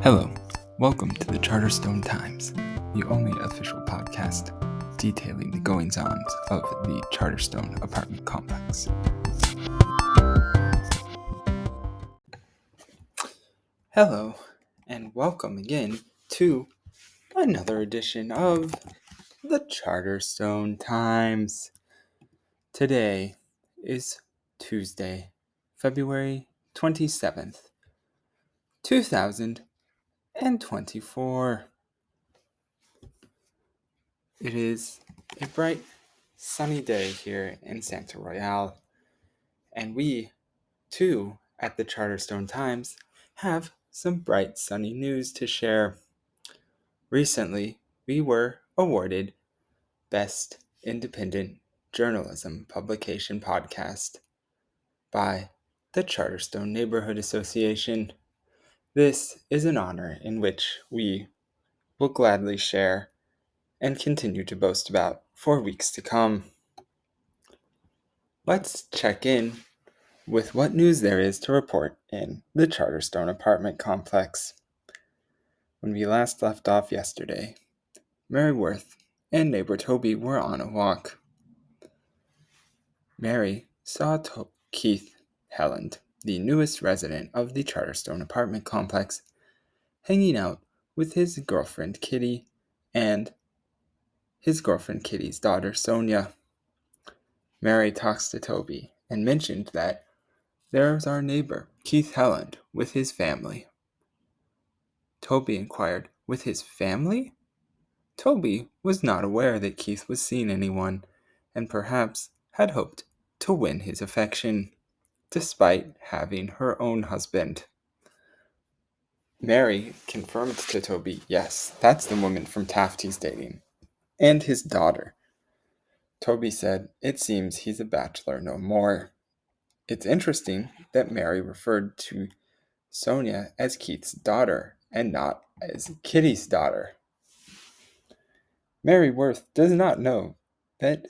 Hello, welcome to the Charterstone Times, the only official podcast detailing the goings-ons of the Charterstone Apartment complex. Hello, and welcome again to another edition of the Charterstone Times. Today is Tuesday, February 27th, 2024. It is a bright, sunny day here in Santa Royale, and we, too, at the Charterstone Times, have some bright, sunny news to share. Recently, we were awarded Best Independent Journalism Publication Podcast by the Charterstone Neighborhood Association. This is an honor in which we will gladly share and continue to boast about for weeks to come. Let's check in with what news there is to report in the Charterstone Apartment complex. When we last left off yesterday, Mary Worth and neighbor Toby were on a walk. Mary saw Keith Helland, the newest resident of the Charterstone Apartment complex, hanging out with his girlfriend Kitty and his girlfriend Kitty's daughter Sonia. Mary talks to Toby and mentioned that there's our neighbor, Keith Helland, with his family. Toby inquired, with his family? Toby was not aware that Keith was seeing anyone, and perhaps had hoped to win his affection, despite having her own husband. Mary confirmed to Toby, yes, that's the woman from Taft he's dating, and his daughter. Toby said, it seems he's a bachelor no more. It's interesting that Mary referred to Sonia as Keith's daughter and not as Kitty's daughter. Mary Worth does not know that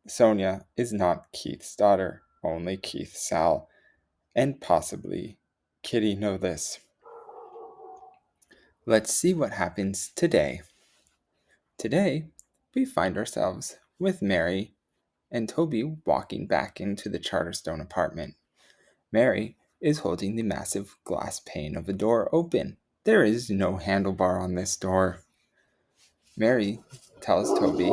Sonia is not Keith's daughter, only Keith Sal, and possibly Kitty know this. Let's see what happens today. Today, we find ourselves with Mary and Toby walking back into the Charterstone apartment. Mary is holding the massive glass pane of a door open. There is no handlebar on this door. Mary tells Toby,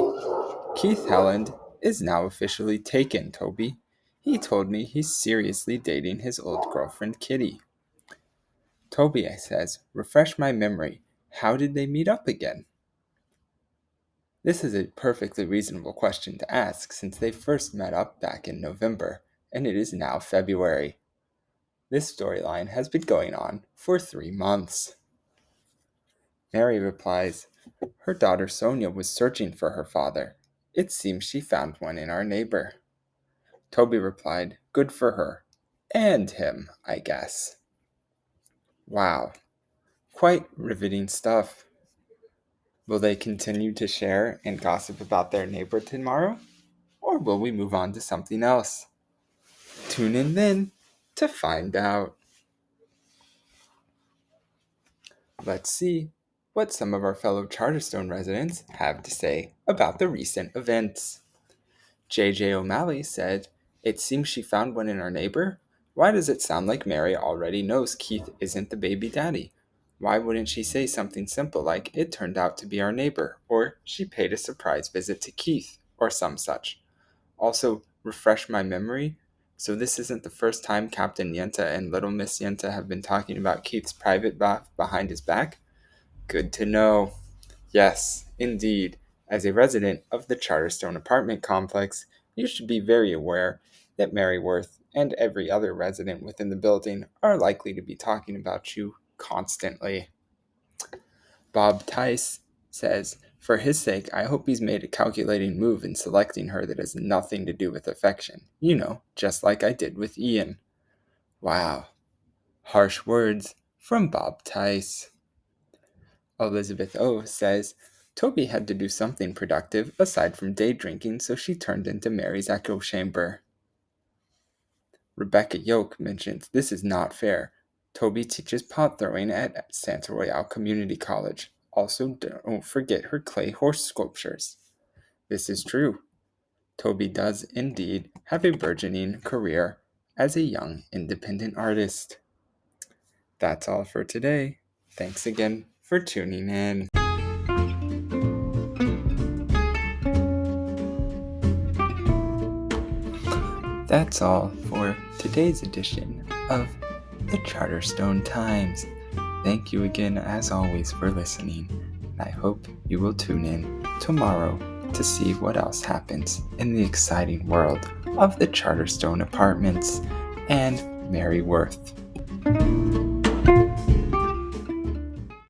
Keith Helland is now officially taken, Toby. He told me he's seriously dating his old girlfriend, Kitty. Toby says, refresh my memory. How did they meet up again? This is a perfectly reasonable question to ask since they first met up back in November, and it is now February. This storyline has been going on for 3 months. Mary replies, her daughter Sonia was searching for her father. It seems she found one in our neighbor. Toby replied, good for her. And him, I guess. Wow. Quite riveting stuff. Will they continue to share and gossip about their neighbor tomorrow? Or will we move on to something else? Tune in then to find out. Let's see what some of our fellow Charterstone residents have to say about the recent events. J.J. O'Malley said, it seems she found one in our neighbor. Why does it sound like Mary already knows Keith isn't the baby daddy? Why wouldn't she say something simple like, it turned out to be our neighbor, or she paid a surprise visit to Keith, or some such? Also, refresh my memory. So this isn't the first time Captain Yenta and Little Miss Yenta have been talking about Keith's private bath behind his back? Good to know. Yes, indeed. As a resident of the Charterstone apartment complex, you should be very aware that Mary Worth and every other resident within the building are likely to be talking about you constantly. Bob Tice says, for his sake, I hope he's made a calculating move in selecting her that has nothing to do with affection. You know, just like I did with Ian. Wow. Harsh words from Bob Tice. Elizabeth O. says, Toby had to do something productive aside from day drinking, so she turned into Mary's echo chamber. Rebecca Yoke mentions, this is not fair. Toby teaches pot throwing at Santa Royale Community College. Also, don't forget her clay horse sculptures. This is true. Toby does indeed have a burgeoning career as a young independent artist. That's all for today. Thanks again for tuning in. That's all for today's edition of the Charterstone Times. Thank you again, as always, for listening. I hope you will tune in tomorrow to see what else happens in the exciting world of the Charterstone Apartments and Mary Worth.